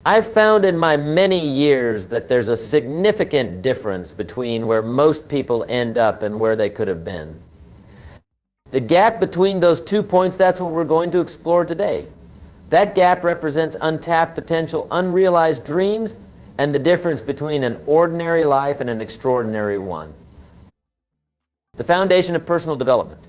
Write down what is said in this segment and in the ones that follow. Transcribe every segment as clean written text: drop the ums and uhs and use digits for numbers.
I've found in my many years that there's a significant difference between where most people end up and where they could have been. The gap between those 2 points, that's what we're going to explore today. That gap represents untapped potential, unrealized dreams, and the difference between an ordinary life and an extraordinary one. The foundation of personal development.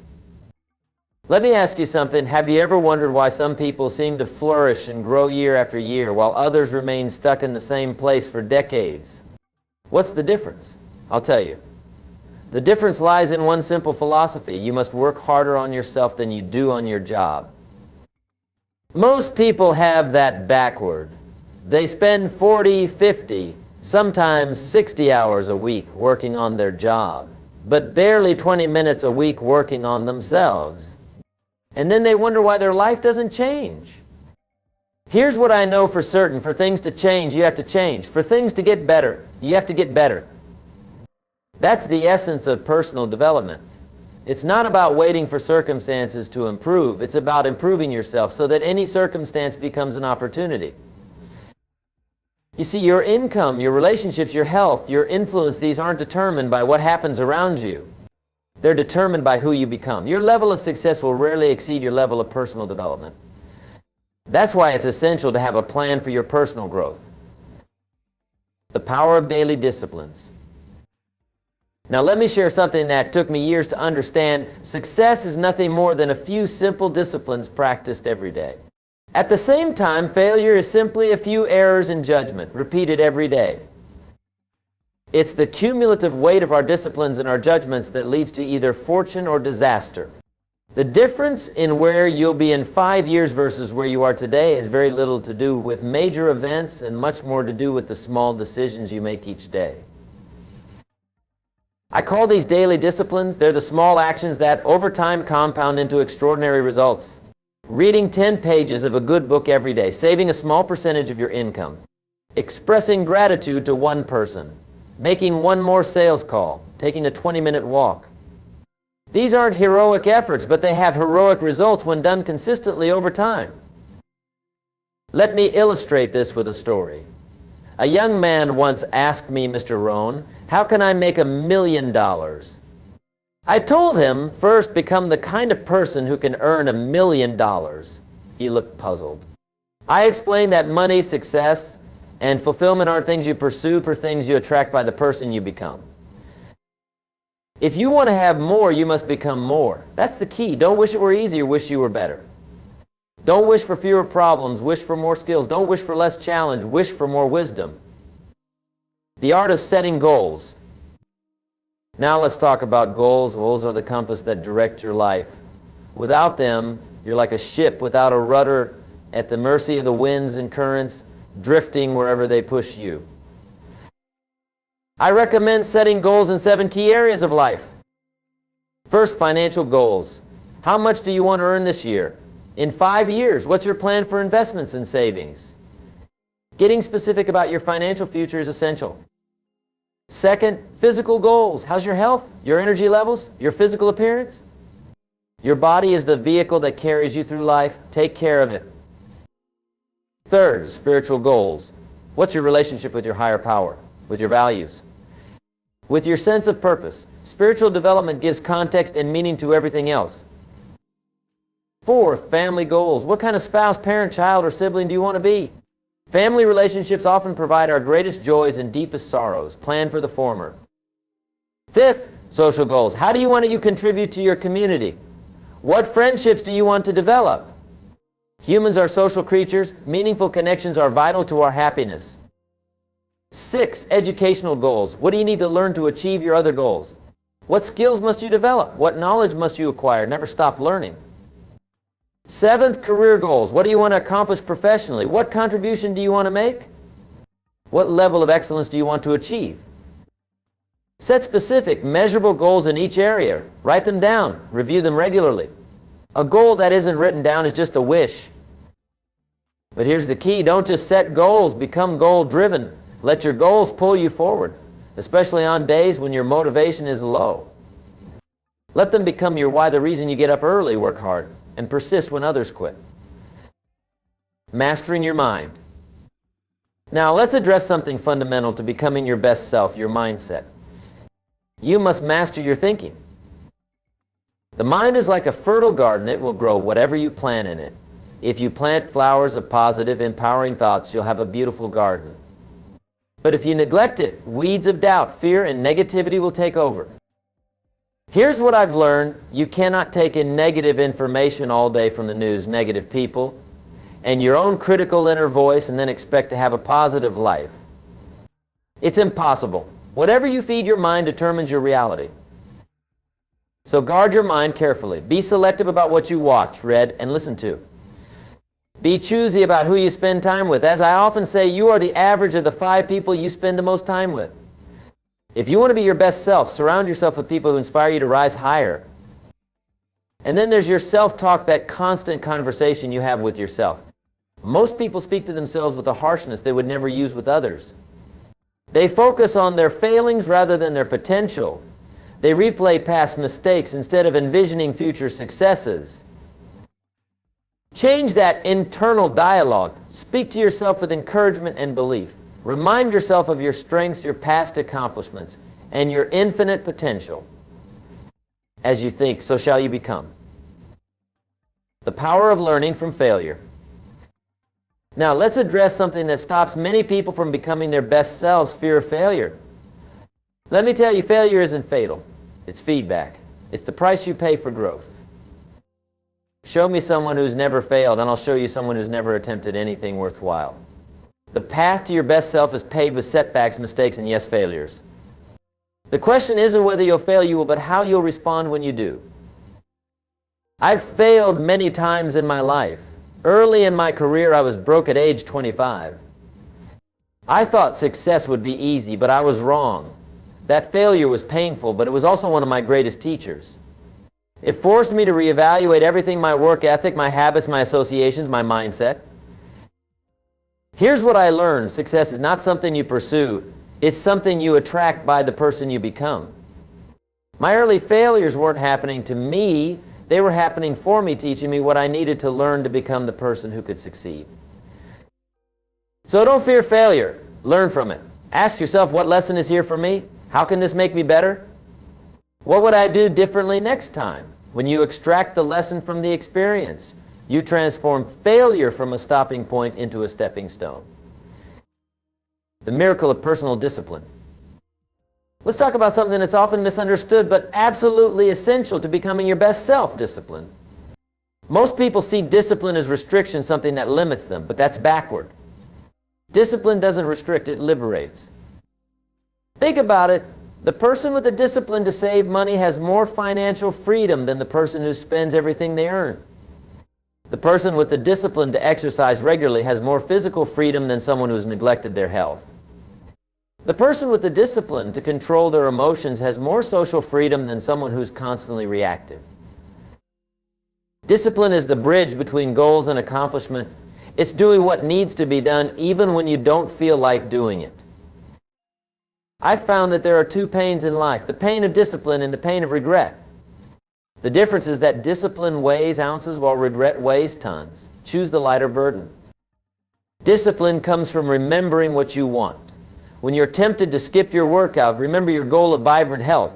Let me ask you something. Have you ever wondered why some people seem to flourish and grow year after year while others remain stuck in the same place for decades? What's the difference? I'll tell you. The difference lies in one simple philosophy. You must work harder on yourself than you do on your job. Most people have that backward. They spend 40, 50, sometimes 60 hours a week working on their job, but barely 20 minutes a week working on themselves. And then they wonder why their life doesn't change. Here's what I know for certain. For things to change, you have to change. For things to get better, you have to get better. That's the essence of personal development. It's not about waiting for circumstances to improve. It's about improving yourself so that any circumstance becomes an opportunity. You see, your income, your relationships, your health, your influence, these aren't determined by what happens around you. They're determined by who you become. Your level of success will rarely exceed your level of personal development. That's why it's essential to have a plan for your personal growth. The power of daily disciplines. Now let me share something that took me years to understand. Success is nothing more than a few simple disciplines practiced every day. At the same time, failure is simply a few errors in judgment, repeated every day. It's the cumulative weight of our disciplines and our judgments that leads to either fortune or disaster. The difference in where you'll be in 5 years versus where you are today has very little to do with major events and much more to do with the small decisions you make each day. I call these daily disciplines. They're the small actions that over time compound into extraordinary results. Reading 10 pages of a good book every day, saving a small percentage of your income, expressing gratitude to one person, making one more sales call, taking a 20-minute walk. These aren't heroic efforts, but they have heroic results when done consistently over time. Let me illustrate this with a story. A young man once asked me, Mr. Rohn, how can I make $1 million? I told him, first, become the kind of person who can earn $1 million. He looked puzzled. I explained that money, success, and fulfillment aren't things you pursue, but things you attract by the person you become. If you want to have more, you must become more. That's the key. Don't wish it were easy or wish you were better. Don't wish for fewer problems, wish for more skills. Don't wish for less challenge, wish for more wisdom. The art of setting goals. Now let's talk about goals. Goals are the compass that direct your life. Without them, you're like a ship without a rudder, at the mercy of the winds and currents, drifting wherever they push you. I recommend setting goals in 7 key areas of life. First, financial goals. How much do you want to earn this year? In 5 years, what's your plan for investments and savings? Getting specific about your financial future is essential. Second, physical goals. How's your health, your energy levels, your physical appearance? Your body is the vehicle that carries you through life. Take care of it. Third, spiritual goals. What's your relationship with your higher power, with your values, with your sense of purpose? Spiritual development gives context and meaning to everything else. Fourth, family goals. What kind of spouse, parent, child, or sibling do you want to be? Family relationships often provide our greatest joys and deepest sorrows. Plan for the former. Fifth, social goals. How do you want to contribute to your community? What friendships do you want to develop? Humans are social creatures. Meaningful connections are vital to our happiness. 6, educational goals. What do you need to learn to achieve your other goals? What skills must you develop? What knowledge must you acquire? Never stop learning. 7th, career goals. What do you want to accomplish professionally? What contribution do you want to make? What level of excellence do you want to achieve? Set specific, measurable goals in each area. Write them down. Review them regularly. A goal that isn't written down is just a wish. But here's the key. Don't just set goals. Become goal-driven. Let your goals pull you forward, especially on days when your motivation is low. Let them become your why, the reason you get up early, work hard, and persist when others quit. Mastering your mind. Now, let's address something fundamental to becoming your best self, your mindset. You must master your thinking. The mind is like a fertile garden. It will grow whatever you plant in it. If you plant flowers of positive, empowering thoughts, you'll have a beautiful garden. But if you neglect it, weeds of doubt, fear, and negativity will take over. Here's what I've learned. You cannot take in negative information all day from the news, negative people, and your own critical inner voice, and then expect to have a positive life. It's impossible. Whatever you feed your mind determines your reality. So guard your mind carefully. Be selective about what you watch, read, and listen to. Be choosy about who you spend time with. As I often say, you are the average of the 5 people you spend the most time with. If you want to be your best self, surround yourself with people who inspire you to rise higher. And then there's your self-talk, that constant conversation you have with yourself. Most people speak to themselves with a harshness they would never use with others. They focus on their failings rather than their potential. They replay past mistakes instead of envisioning future successes. Change that internal dialogue. Speak to yourself with encouragement and belief. Remind yourself of your strengths, your past accomplishments, and your infinite potential. As you think, so shall you become. The power of learning from failure. Now, let's address something that stops many people from becoming their best selves, fear of failure. Let me tell you, failure isn't fatal. It's feedback. It's the price you pay for growth. Show me someone who's never failed, and I'll show you someone who's never attempted anything worthwhile. The path to your best self is paved with setbacks, mistakes, and yes, failures. The question isn't whether you'll fail, but how you'll respond when you do. I've failed many times in my life. Early in my career, I was broke at age 25. I thought success would be easy, but I was wrong. That failure was painful, but it was also one of my greatest teachers. It forced me to reevaluate everything: my work ethic, my habits, my associations, my mindset. Here's what I learned. Success is not something you pursue. It's something you attract by the person you become. My early failures weren't happening to me. They were happening for me, teaching me what I needed to learn to become the person who could succeed. So don't fear failure. Learn from it. Ask yourself, what lesson is here for me? How can this make me better? What would I do differently next time? When you extract the lesson from the experience, you transform failure from a stopping point into a stepping stone. The miracle of personal discipline. Let's talk about something that's often misunderstood but absolutely essential to becoming your best self: discipline. Most people see discipline as restriction, something that limits them, but that's backward. Discipline doesn't restrict, it liberates. Think about it. The person with the discipline to save money has more financial freedom than the person who spends everything they earn. The person with the discipline to exercise regularly has more physical freedom than someone who's neglected their health. The person with the discipline to control their emotions has more social freedom than someone who's constantly reactive. Discipline is the bridge between goals and accomplishment. It's doing what needs to be done even when you don't feel like doing it. I've found that there are 2 pains in life: the pain of discipline and the pain of regret. The difference is that discipline weighs ounces while regret weighs tons. Choose the lighter burden. Discipline comes from remembering what you want. When you're tempted to skip your workout, remember your goal of vibrant health.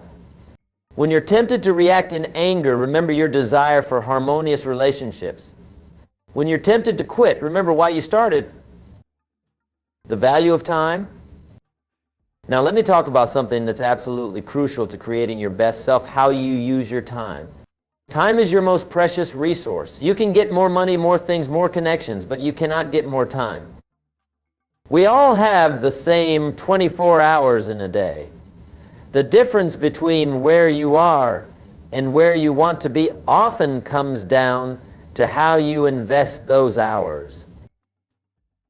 When you're tempted to react in anger, remember your desire for harmonious relationships. When you're tempted to quit, remember why you started. The value of time. Now let me talk about something that's absolutely crucial to creating your best self: how you use your time. Time is your most precious resource. You can get more money, more things, more connections, but you cannot get more time. We all have the same 24 hours in a day. The difference between where you are and where you want to be often comes down to how you invest those hours.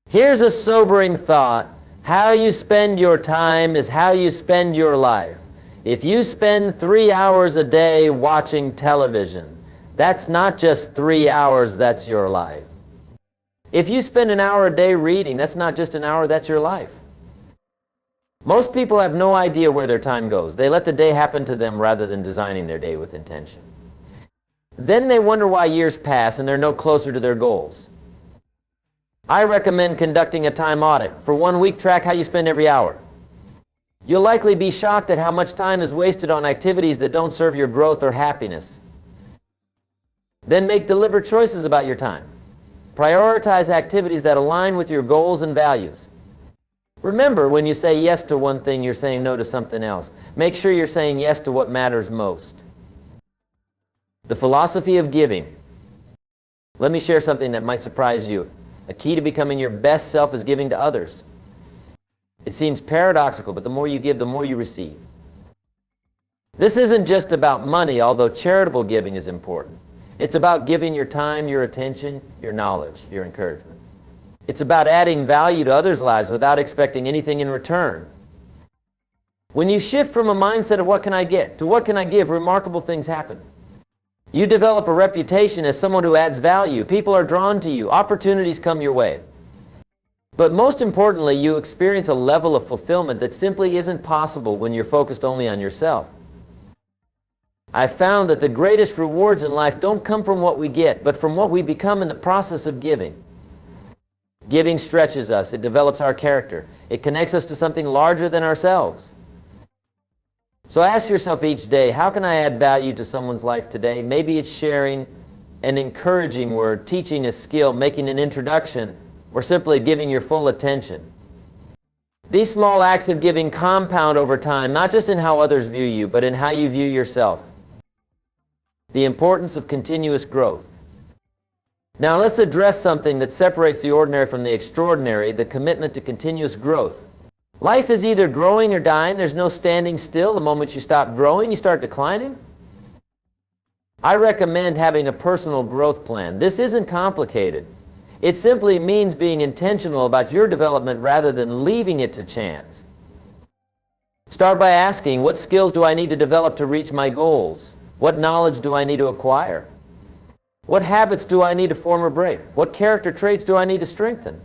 Here's a sobering thought. How you spend your time is how you spend your life. If you spend 3 hours a day watching television, that's not just 3 hours, that's your life. If you spend an hour a day reading, that's not just an hour, that's your life. Most people have no idea where their time goes. They let the day happen to them rather than designing their day with intention. Then they wonder why years pass and they're no closer to their goals. I recommend conducting a time audit. For 1 week, track how you spend every hour. You'll likely be shocked at how much time is wasted on activities that don't serve your growth or happiness. Then make deliberate choices about your time. Prioritize activities that align with your goals and values. Remember, when you say yes to one thing, you're saying no to something else. Make sure you're saying yes to what matters most. The philosophy of giving. Let me share something that might surprise you. A key to becoming your best self is giving to others. It seems paradoxical, but the more you give, the more you receive. This isn't just about money, although charitable giving is important. It's about giving your time, your attention, your knowledge, your encouragement. It's about adding value to others' lives without expecting anything in return. When you shift from a mindset of what can I get to what can I give, remarkable things happen. You develop a reputation as someone who adds value. People are drawn to you. Opportunities come your way. But most importantly, you experience a level of fulfillment that simply isn't possible when you're focused only on yourself. I've found that the greatest rewards in life don't come from what we get, but from what we become in the process of giving. Giving stretches us. It develops our character. It connects us to something larger than ourselves. So ask yourself each day, how can I add value to someone's life today? Maybe it's sharing an encouraging word, teaching a skill, making an introduction, or simply giving your full attention. These small acts of giving compound over time, not just in how others view you, but in how you view yourself. The importance of continuous growth. Now let's address something that separates the ordinary from the extraordinary, the commitment to continuous growth. Life is either growing or dying. There's no standing still. The moment you stop growing, you start declining. I recommend having a personal growth plan. This isn't complicated. It simply means being intentional about your development rather than leaving it to chance. Start by asking, what skills do I need to develop to reach my goals? What knowledge do I need to acquire? What habits do I need to form or break? What character traits do I need to strengthen?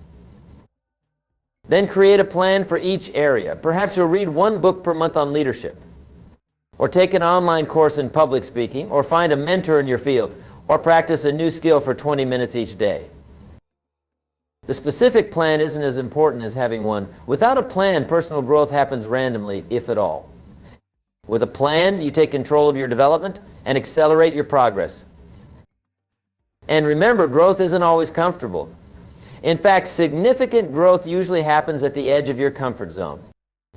Then create a plan for each area. Perhaps you'll read 1 book per month on leadership, or take an online course in public speaking, or find a mentor in your field, or practice a new skill for 20 minutes each day. The specific plan isn't as important as having one. Without a plan, personal growth happens randomly, if at all. With a plan, you take control of your development and accelerate your progress. And remember, growth isn't always comfortable. In fact, significant growth usually happens at the edge of your comfort zone.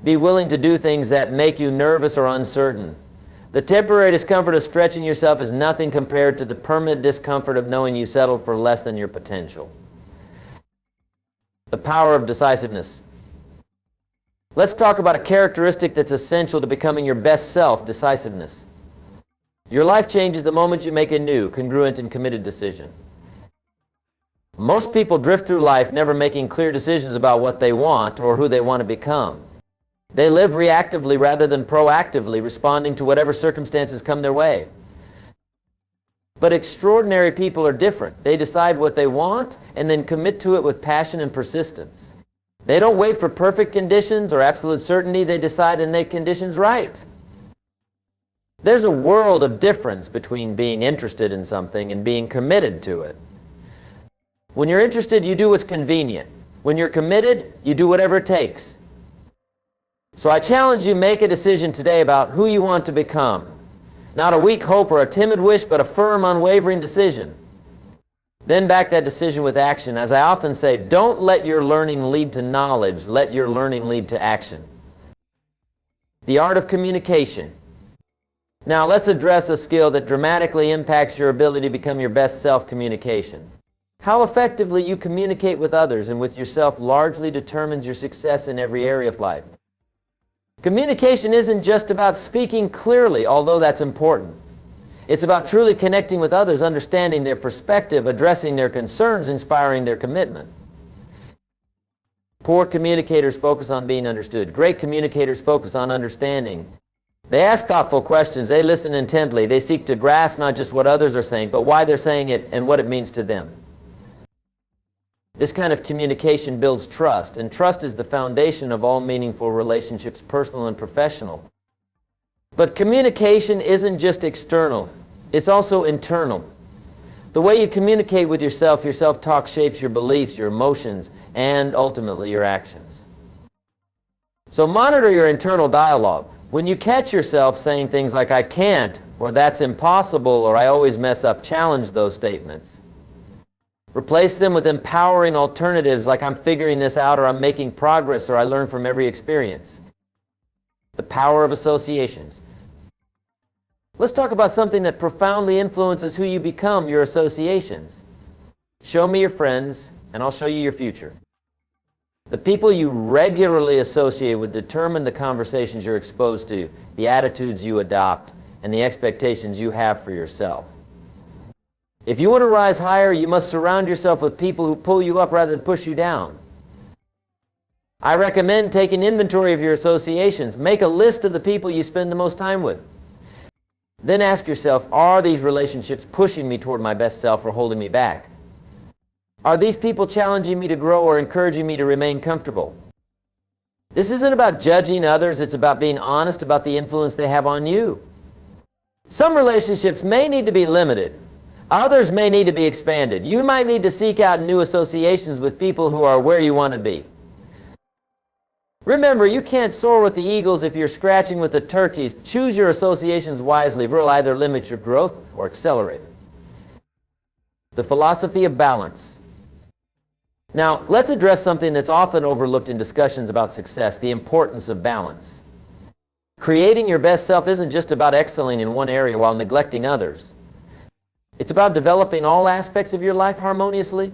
Be willing to do things that make you nervous or uncertain. The temporary discomfort of stretching yourself is nothing compared to the permanent discomfort of knowing you settled for less than your potential. The power of decisiveness. Let's talk about a characteristic that's essential to becoming your best self, decisiveness. Your life changes the moment you make a new, congruent, and committed decision. Most people drift through life never making clear decisions about what they want or who they want to become. They live reactively rather than proactively, responding to whatever circumstances come their way. But extraordinary people are different. They decide what they want and then commit to it with passion and persistence. They don't wait for perfect conditions or absolute certainty. They decide and make conditions right. There's a world of difference between being interested in something and being committed to it. When you're interested, you do what's convenient. When you're committed, you do whatever it takes. So I challenge you, make a decision today about who you want to become. Not a weak hope or a timid wish, but a firm, unwavering decision. Then back that decision with action. As I often say, don't let your learning lead to knowledge. Let your learning lead to action. The art of communication. Now let's address a skill that dramatically impacts your ability to become your best self, communication. How effectively you communicate with others and with yourself largely determines your success in every area of life. Communication isn't just about speaking clearly, although that's important. It's about truly connecting with others, understanding their perspective, addressing their concerns, inspiring their commitment. Poor communicators focus on being understood. Great communicators focus on understanding. They ask thoughtful questions. They listen intently. They seek to grasp not just what others are saying, but why they're saying it and what it means to them. This kind of communication builds trust, and trust is the foundation of all meaningful relationships, personal and professional. But communication isn't just external, it's also internal. The way you communicate with yourself, your self-talk shapes your beliefs, your emotions, and ultimately your actions. So monitor your internal dialogue. When you catch yourself saying things like, I can't, or that's impossible, or I always mess up, challenge those statements. Replace them with empowering alternatives like I'm figuring this out, or I'm making progress, or I learn from every experience. The power of associations. Let's talk about something that profoundly influences who you become, your associations. Show me your friends, and I'll show you your future. The people you regularly associate with determine the conversations you're exposed to, the attitudes you adopt, and the expectations you have for yourself. If you want to rise higher, you must surround yourself with people who pull you up rather than push you down. I recommend taking inventory of your associations. Make a list of the people you spend the most time with. Then ask yourself, are these relationships pushing me toward my best self or holding me back? Are these people challenging me to grow or encouraging me to remain comfortable? This isn't about judging others, it's about being honest about the influence they have on you. Some relationships may need to be limited. Others may need to be expanded. You might need to seek out new associations with people who are where you want to be. Remember, you can't soar with the eagles if you're scratching with the turkeys. Choose your associations wisely. They'll either limit your growth or accelerate it. The philosophy of balance. Now, let's address something that's often overlooked in discussions about success, the importance of balance. Creating your best self isn't just about excelling in one area while neglecting others. It's about developing all aspects of your life harmoniously.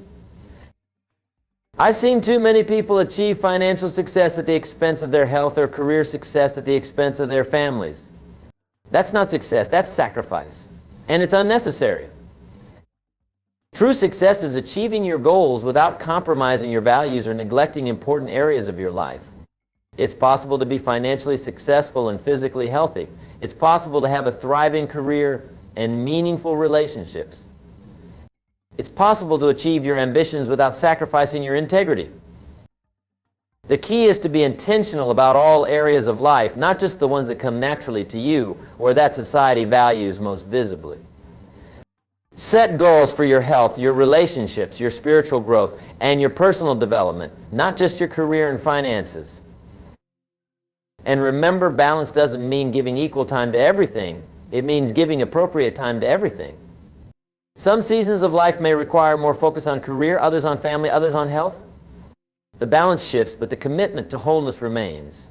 I've seen too many people achieve financial success at the expense of their health or career success at the expense of their families. That's not success, that's sacrifice. And it's unnecessary. True success is achieving your goals without compromising your values or neglecting important areas of your life. It's possible to be financially successful and physically healthy. It's possible to have a thriving career and meaningful relationships. It's possible to achieve your ambitions without sacrificing your integrity. The key is to be intentional about all areas of life, not just the ones that come naturally to you or that society values most visibly. Set goals for your health, your relationships, your spiritual growth, and your personal development, not just your career and finances. And remember, balance doesn't mean giving equal time to everything. It means giving appropriate time to everything. Some seasons of life may require more focus on career, others on family, others on health. The balance shifts, but the commitment to wholeness remains.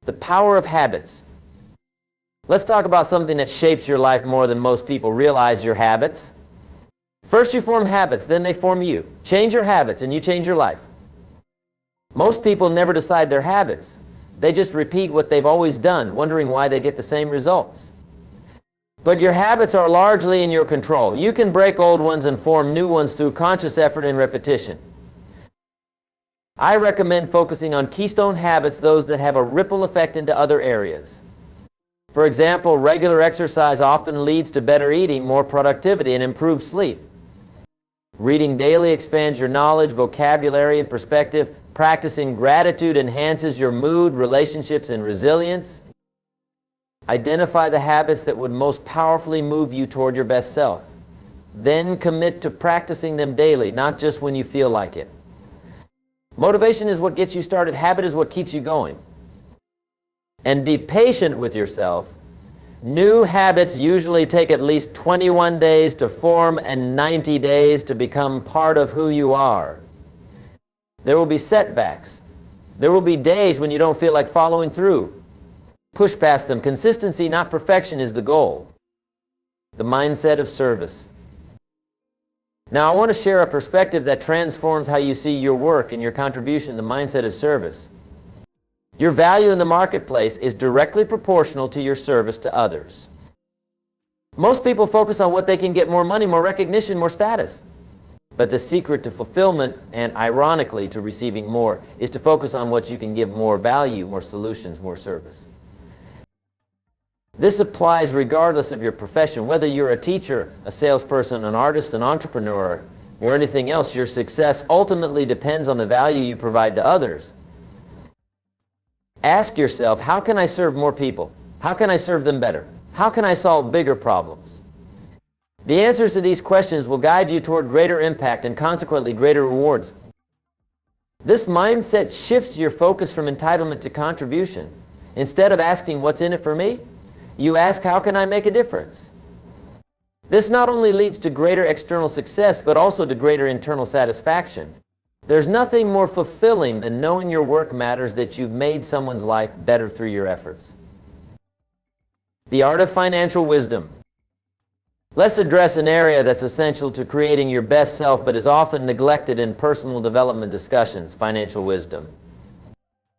The power of habits. Let's talk about something that shapes your life more than most people. Realize your habits. First you form habits, then they form you. Change your habits and you change your life. Most people never decide their habits. They just repeat what they've always done, wondering why they get the same results. But your habits are largely in your control. You can break old ones and form new ones through conscious effort and repetition. I recommend focusing on keystone habits, those that have a ripple effect into other areas. For example, regular exercise often leads to better eating, more productivity, and improved sleep. Reading daily expands your knowledge, vocabulary, and perspective. Practicing gratitude enhances your mood, relationships, and resilience. Identify the habits that would most powerfully move you toward your best self. Then commit to practicing them daily, not just when you feel like it. Motivation is what gets you started. Habit is what keeps you going. And be patient with yourself. New habits usually take at least 21 days to form and 90 days to become part of who you are. There will be setbacks. There will be days when you don't feel like following through. Push past them. Consistency, not perfection, is the goal. The mindset of service. Now, I want to share a perspective that transforms how you see your work and your contribution, the mindset of service. Your value in the marketplace is directly proportional to your service to others. Most people focus on what they can get: more money, more recognition, more status. But the secret to fulfillment, and ironically to receiving more, is to focus on what you can give: more value, more solutions, more service. This applies regardless of your profession. Whether you're a teacher, a salesperson, an artist, an entrepreneur, or anything else, your success ultimately depends on the value you provide to others. Ask yourself, how can I serve more people? How can I serve them better? How can I solve bigger problems? The answers to these questions will guide you toward greater impact and consequently greater rewards. This mindset shifts your focus from entitlement to contribution. Instead of asking, what's in it for me? You ask, how can I make a difference? This not only leads to greater external success, but also to greater internal satisfaction. There's nothing more fulfilling than knowing your work matters, that you've made someone's life better through your efforts. The art of financial wisdom. Let's address an area that's essential to creating your best self, but is often neglected in personal development discussions: financial wisdom.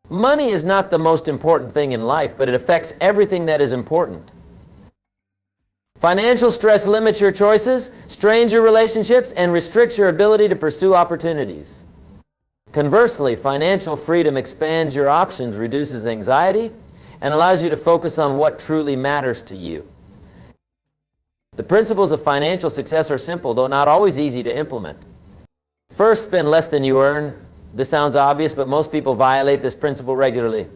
Money is not the most important thing in life, but it affects everything that is important. Financial stress limits your choices, strains your relationships, and restricts your ability to pursue opportunities. Conversely, financial freedom expands your options, reduces anxiety, and allows you to focus on what truly matters to you. The principles of financial success are simple, though not always easy to implement. First, spend less than you earn. This sounds obvious, but most people violate this principle regularly.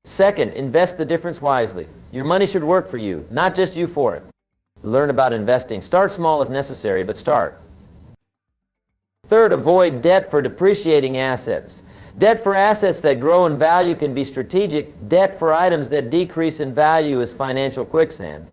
Second, invest the difference wisely. Your money should work for you, not just you for it. Learn about investing. Start small if necessary, but start. Third, avoid debt for depreciating assets. Debt for assets that grow in value can be strategic. Debt for items that decrease in value is financial quicksand.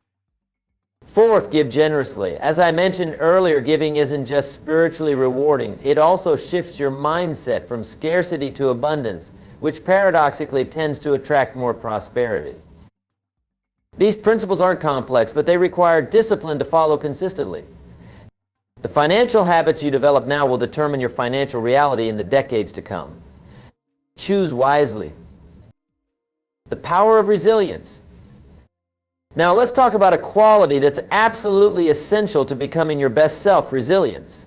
Fourth, give generously. As I mentioned earlier, giving isn't just spiritually rewarding. It also shifts your mindset from scarcity to abundance, which paradoxically tends to attract more prosperity. These principles aren't complex, but they require discipline to follow consistently. The financial habits you develop now will determine your financial reality in the decades to come. Choose wisely. The power of resilience. Now let's talk about a quality that's absolutely essential to becoming your best self: resilience.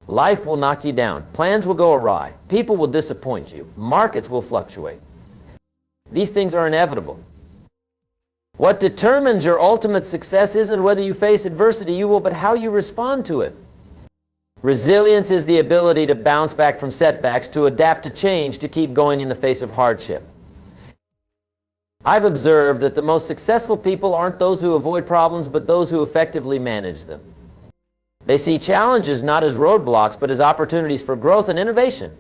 Life will knock you down. Plans will go awry. People will disappoint you. Markets will fluctuate. These things are inevitable. What determines your ultimate success isn't whether you face adversity, you will, but how you respond to it. Resilience is the ability to bounce back from setbacks, to adapt to change, to keep going in the face of hardship. I've observed that the most successful people aren't those who avoid problems, but those who effectively manage them. They see challenges not as roadblocks, but as opportunities for growth and innovation.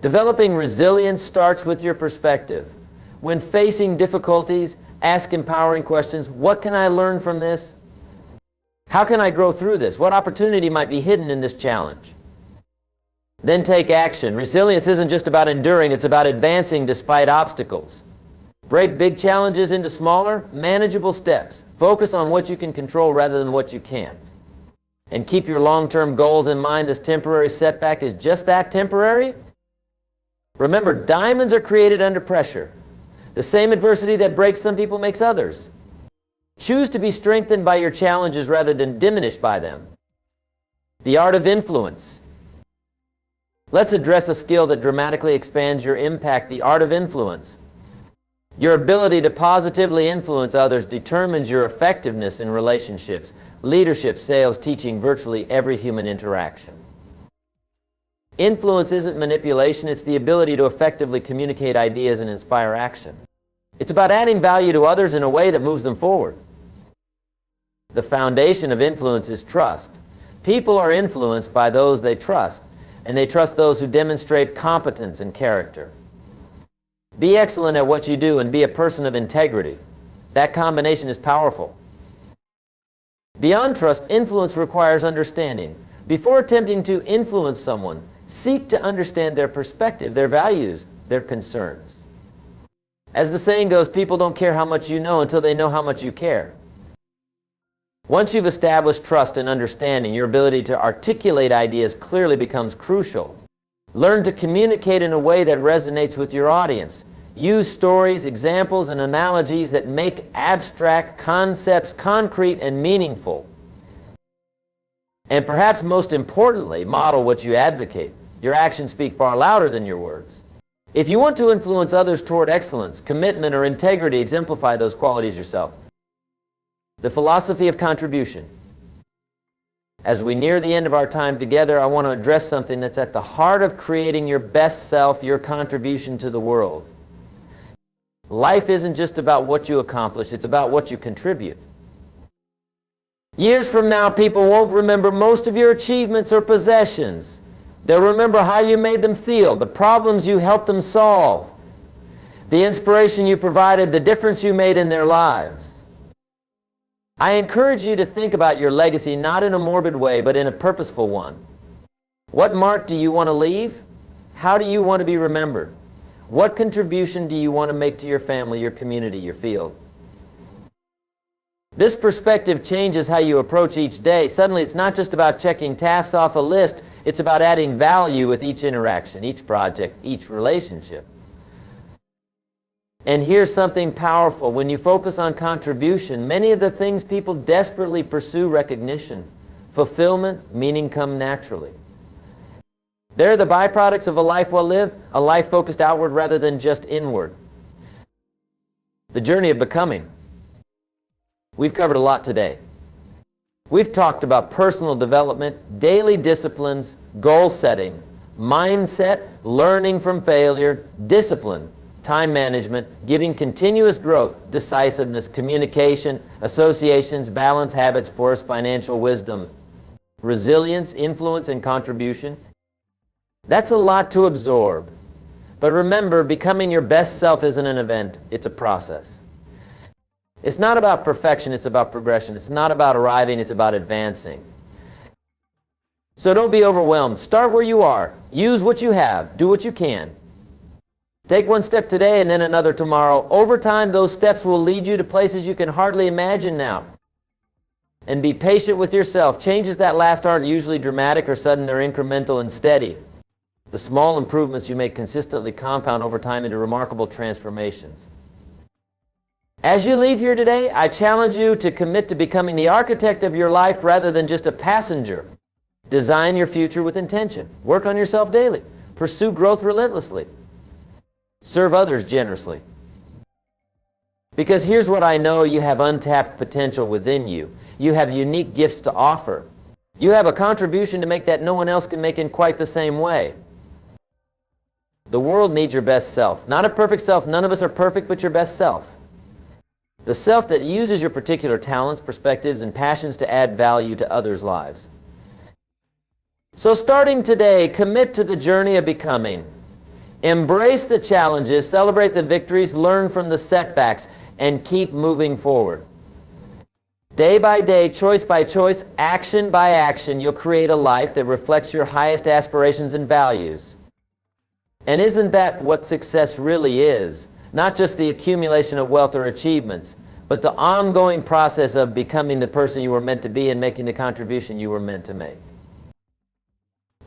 Developing resilience starts with your perspective. When facing difficulties, ask empowering questions. What can I learn from this? How can I grow through this? What opportunity might be hidden in this challenge? Then take action. Resilience isn't just about enduring, it's about advancing despite obstacles. Break big challenges into smaller, manageable steps. Focus on what you can control rather than what you can't. And keep your long-term goals in mind. This temporary setback is just that, temporary. Remember, diamonds are created under pressure. The same adversity that breaks some people makes others. Choose to be strengthened by your challenges rather than diminished by them. The art of influence. Let's address a skill that dramatically expands your impact: the art of influence. Your ability to positively influence others determines your effectiveness in relationships, leadership, sales, teaching, virtually every human interaction. Influence isn't manipulation, it's the ability to effectively communicate ideas and inspire action. It's about adding value to others in a way that moves them forward. The foundation of influence is trust. People are influenced by those they trust, and they trust those who demonstrate competence and character. Be excellent at what you do and be a person of integrity. That combination is powerful. Beyond trust, influence requires understanding. Before attempting to influence someone, seek to understand their perspective, their values, their concerns. As the saying goes, people don't care how much you know until they know how much you care. Once you've established trust and understanding, your ability to articulate ideas clearly becomes crucial. Learn to communicate in a way that resonates with your audience. Use stories, examples, and analogies that make abstract concepts concrete and meaningful. And perhaps most importantly, model what you advocate. Your actions speak far louder than your words. If you want to influence others toward excellence, commitment, or integrity, exemplify those qualities yourself. The philosophy of contribution. As we near the end of our time together, I want to address something that's at the heart of creating your best self, your contribution to the world. Life isn't just about what you accomplish, it's about what you contribute. Years from now, people won't remember most of your achievements or possessions. They'll remember how you made them feel, the problems you helped them solve, the inspiration you provided, the difference you made in their lives. I encourage you to think about your legacy not in a morbid way, but in a purposeful one. What mark do you want to leave? How do you want to be remembered? What contribution do you want to make to your family, your community, your field? This perspective changes how you approach each day. Suddenly, it's not just about checking tasks off a list. It's about adding value with each interaction, each project, each relationship. And here's something powerful. When you focus on contribution, many of the things people desperately pursue recognition, fulfillment, meaning come naturally. They're the byproducts of a life well lived, a life focused outward rather than just inward. The journey of becoming. We've covered a lot today. We've talked about personal development, daily disciplines, goal setting, mindset, learning from failure, discipline, time management, giving continuous growth, decisiveness, communication, associations, balance, habits, force, financial wisdom, resilience, influence, and contribution. That's a lot to absorb. But remember, becoming your best self isn't an event, it's a process. It's not about perfection, it's about progression. It's not about arriving, it's about advancing. So don't be overwhelmed. Start where you are. Use what you have. Do what you can. Take one step today and then another tomorrow. Over time, those steps will lead you to places you can hardly imagine now. And be patient with yourself. Changes that last aren't usually dramatic or sudden. They're incremental and steady. The small improvements you make consistently compound over time into remarkable transformations. As you leave here today, I challenge you to commit to becoming the architect of your life rather than just a passenger. Design your future with intention. Work on yourself daily. Pursue growth relentlessly. Serve others generously. Because here's what I know: you have untapped potential within you. You have unique gifts to offer. You have a contribution to make that no one else can make in quite the same way. The world needs your best self. Not a perfect self. None of us are perfect, but your best self. The self that uses your particular talents, perspectives, and passions to add value to others' lives. So starting today, commit to the journey of becoming. Embrace the challenges, celebrate the victories, learn from the setbacks, and keep moving forward. Day by day, choice by choice, action by action, you'll create a life that reflects your highest aspirations and values. And isn't that what success really is? Not just the accumulation of wealth or achievements, but the ongoing process of becoming the person you were meant to be and making the contribution you were meant to make.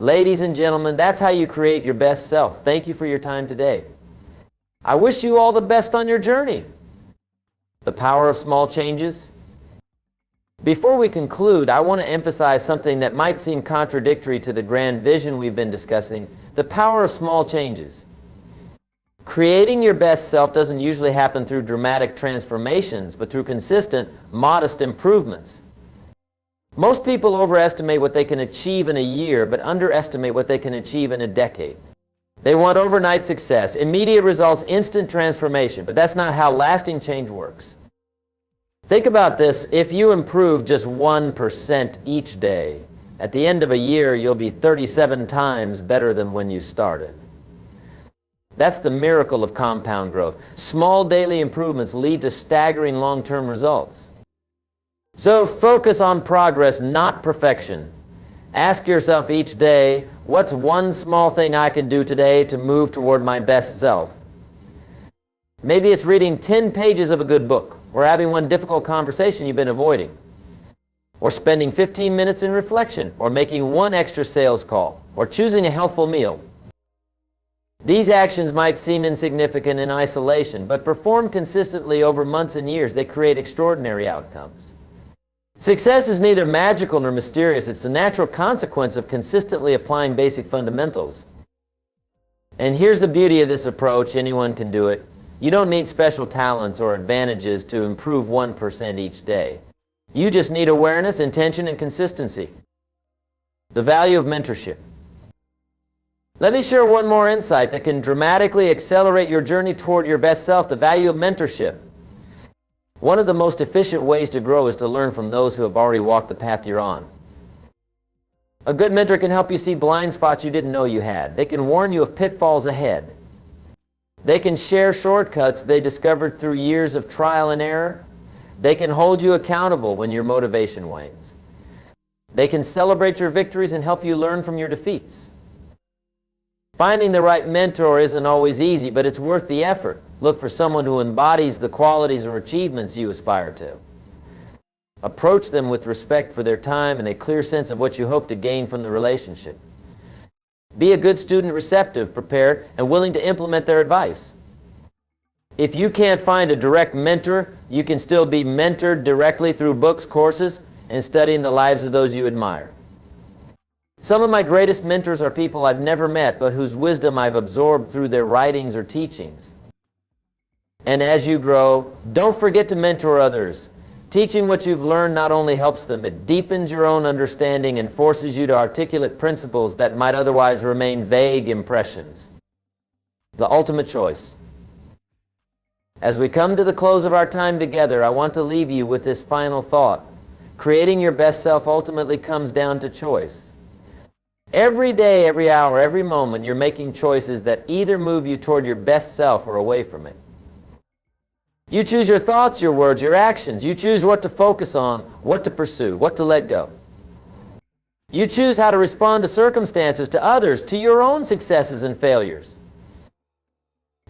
Ladies and gentlemen, that's how you create your best self. Thank you for your time today. I wish you all the best on your journey. The power of small changes. Before we conclude, I want to emphasize something that might seem contradictory to the grand vision we've been discussing: the power of small changes. Creating your best self doesn't usually happen through dramatic transformations, but through consistent, modest improvements. Most people overestimate what they can achieve in a year, but underestimate what they can achieve in a decade. They want overnight success, immediate results, instant transformation, but that's not how lasting change works. Think about this: if you improve just 1% each day, at the end of a year you'll be 37 times better than when you started. That's the miracle of compound growth. Small daily improvements lead to staggering long-term results. So focus on progress, not perfection. Ask yourself each day, what's one small thing I can do today to move toward my best self? Maybe it's reading 10 pages of a good book, or having one difficult conversation you've been avoiding, or spending 15 minutes in reflection, or making one extra sales call, or choosing a healthful meal. These actions might seem insignificant in isolation, but performed consistently over months and years, they create extraordinary outcomes. Success is neither magical nor mysterious. It's the natural consequence of consistently applying basic fundamentals. And here's the beauty of this approach: anyone can do it. You don't need special talents or advantages to improve 1% each day. You just need awareness, intention, and consistency. The value of mentorship. Let me share one more insight that can dramatically accelerate your journey toward your best self: the value of mentorship. One of the most efficient ways to grow is to learn from those who have already walked the path you're on. A good mentor can help you see blind spots you didn't know you had. They can warn you of pitfalls ahead. They can share shortcuts they discovered through years of trial and error. They can hold you accountable when your motivation wanes. They can celebrate your victories and help you learn from your defeats. Finding the right mentor isn't always easy, but it's worth the effort. Look for someone who embodies the qualities or achievements you aspire to. Approach them with respect for their time and a clear sense of what you hope to gain from the relationship. Be a good student, receptive, prepared, and willing to implement their advice. If you can't find a direct mentor, you can still be mentored directly through books, courses, and studying the lives of those you admire. Some of my greatest mentors are people I've never met, but whose wisdom I've absorbed through their writings or teachings. And as you grow, don't forget to mentor others. Teaching what you've learned not only helps them, it deepens your own understanding and forces you to articulate principles that might otherwise remain vague impressions. The ultimate choice. As we come to the close of our time together, I want to leave you with this final thought. Creating your best self ultimately comes down to choice. Every day, every hour, every moment, you're making choices that either move you toward your best self or away from it. You choose your thoughts, your words, your actions. You choose what to focus on, what to pursue, what to let go. You choose how to respond to circumstances, to others, to your own successes and failures.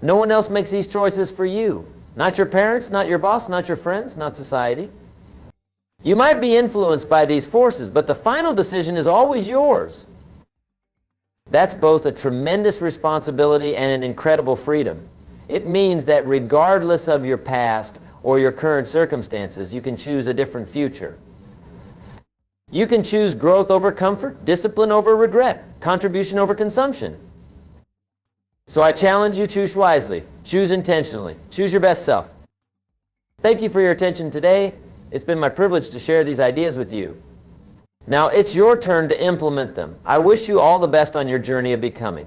No one else makes these choices for you. Not your parents, not your boss, not your friends, not society. You might be influenced by these forces, but the final decision is always yours. That's both a tremendous responsibility and an incredible freedom. It means that regardless of your past or your current circumstances, you can choose a different future. You can choose growth over comfort, discipline over regret, contribution over consumption. So I challenge you, choose wisely, choose intentionally, choose your best self. Thank you for your attention today. It's been my privilege to share these ideas with you. Now it's your turn to implement them. I wish you all the best on your journey of becoming.